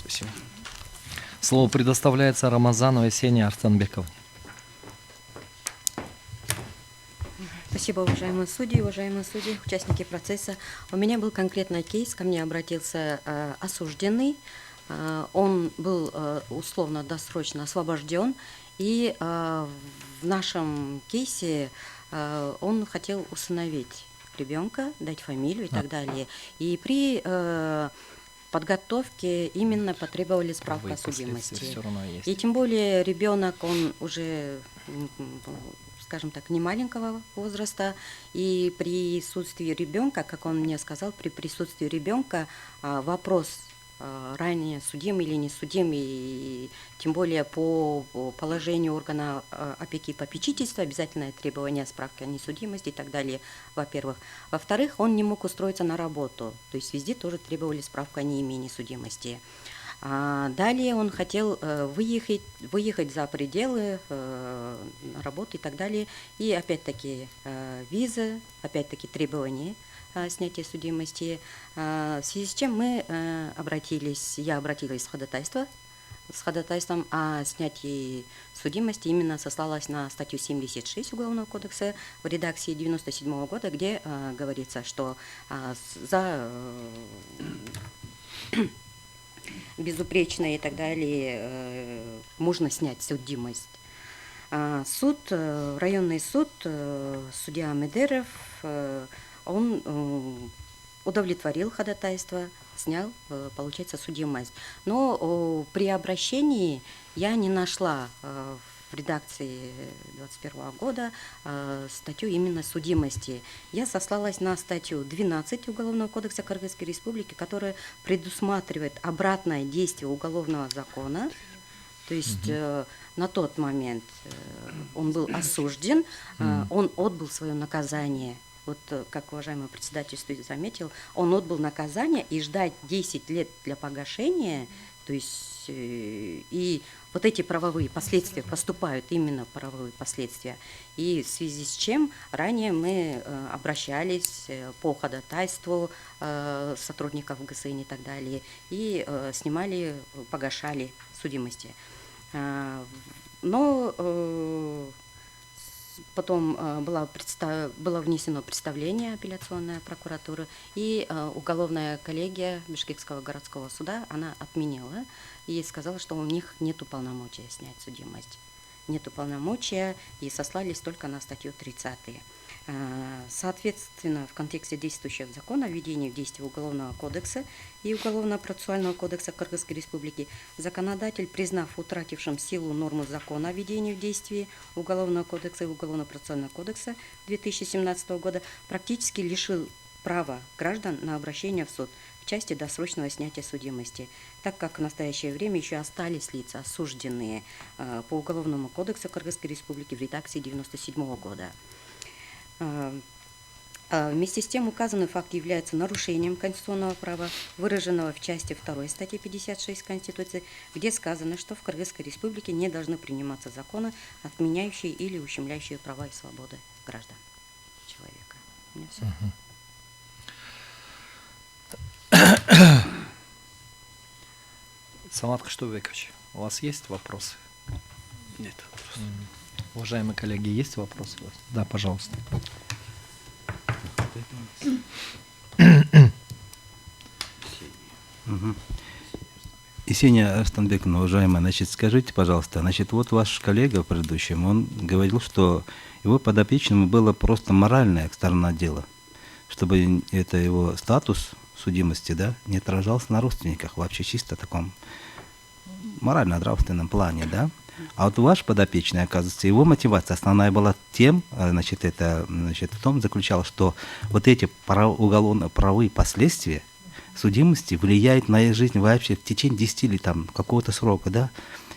Спасибо. Слово предоставляется Рамазановой Сене Арстанбековне. Спасибо, уважаемые судьи, участники процесса. У меня был конкретный кейс, ко мне обратился осужденный. Он был условно-досрочно освобожден, и в нашем кейсе он хотел усыновить ребенка, дать фамилию и так далее. И при подготовке именно потребовали справку о судимости. И тем более ребенок, он уже, скажем так, не маленького возраста, и при присутствии ребенка, как он мне сказал, при присутствии ребенка вопрос ранее судим или не судим, и тем более по положению органа опеки и попечительства обязательное требование справки о несудимости и так далее, во-первых. Во-вторых, он не мог устроиться на работу, то есть везде тоже требовали справку о неимении судимости. Далее он хотел выехать за пределы работы и так далее, и опять-таки виза, опять-таки требования снятия судимости, в связи с чем я обратилась с ходатайством о снятии судимости, именно сослалась на статью 76 Уголовного кодекса в редакции 1997 года, где говорится, что за безупречное и так далее можно снять судимость. Районный суд, судья Медеров, он удовлетворил ходатайство, снял, получается, судимость. Но при обращении я не нашла в редакции 2021 года статью именно судимости. Я сослалась на статью 12 Уголовного кодекса Кыргызской Республики, которая предусматривает обратное действие уголовного закона. То есть на тот момент он был осужден, он отбыл свое наказание. Вот как уважаемый председатель заметил, он отбыл наказание, и ждать 10 лет для погашения, то есть и вот эти правовые последствия поступают именно правовые последствия. И в связи с чем ранее мы обращались по ходатайству сотрудников ГСН и так далее, и погашали судимости. Но потом было внесено представление апелляционной прокуратуры, и уголовная коллегия Бишкекского городского суда, она отменила и сказала, что у них нет полномочия снять судимость. Нет полномочия, и сослались только на статью 30. Соответственно, в контексте действующего закона о введении в действие Уголовного кодекса и Уголовно-процессуального кодекса Кыргызской Республики, законодатель, признав утратившим силу норму закона о введении в действие Уголовного кодекса и Уголовно-процессуального кодекса 2017 года, практически лишил права граждан на обращение в суд в части досрочного снятия судимости, так как в настоящее время еще остались лица, осужденные по Уголовному кодексу Кыргызской Республики в редакции 1997 года. Вместе с тем указанный факт является нарушением конституционного права, выраженного в части 2 статьи 56 Конституции, где сказано, что в Кыргызской Республике не должны приниматься законы, отменяющие или ущемляющие права и свободы граждан, человека. У меня все. Самат Кыштыбекович, у вас есть вопросы? Нет. Уважаемые коллеги, есть вопросы? Да, пожалуйста. Есения Арстанбековна, уважаемая, значит, скажите, пожалуйста, значит, вот ваш коллега в предыдущем, он говорил, что его подопечному было просто моральная сторона дела, чтобы это его статус судимости, да, не отражался на родственниках, вообще чисто в таком морально-нравственном плане, да. А вот ваш подопечный, оказывается, его мотивация основная была тем, в том заключалась, что вот эти уголовно-правовые последствия судимости влияют на их жизнь вообще в течение 10 или там какого-то срока, да.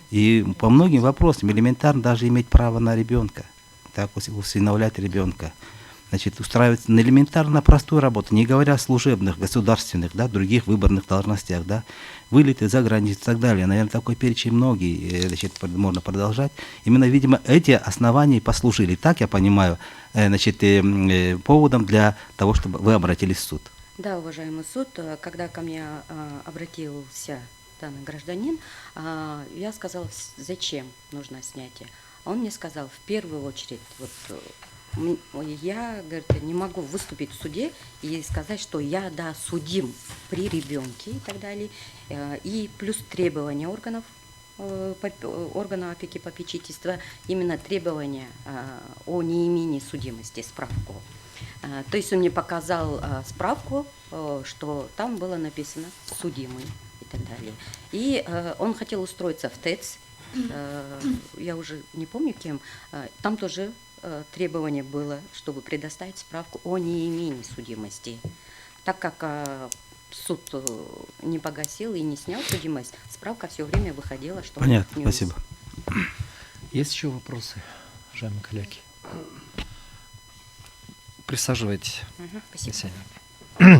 И по многим вопросам элементарно даже иметь право на ребенка, так усыновлять ребенка. Значит, устраивать на элементарно простую работу, не говоря о служебных, государственных, да, других выборных должностях, да, вылеты за границу и так далее. Наверное, такой перечень многие, значит, можно продолжать. Именно, видимо, эти основания послужили, так я понимаю, значит, поводом для того, чтобы вы обратились в суд. Да, уважаемый суд, когда ко мне обратился данный гражданин, я сказала, зачем нужно снятие. Он мне сказал, в первую очередь, я, говорит, не могу выступить в суде и сказать, что я, да, судим при ребенке и так далее. И плюс требования органов опеки и попечительства, именно требования о неимении судимости, справку. То есть он мне показал справку, что там было написано «судимый» и так далее. И он хотел устроиться в ТЭЦ, я уже не помню кем, там тоже требование было, чтобы предоставить справку о неимении судимости. Так как суд не погасил и не снял судимость, справка все время выходила, что... Понятно, спасибо. Есть еще вопросы, уважаемые коллеги? Присаживайтесь. Спасибо. Присядем.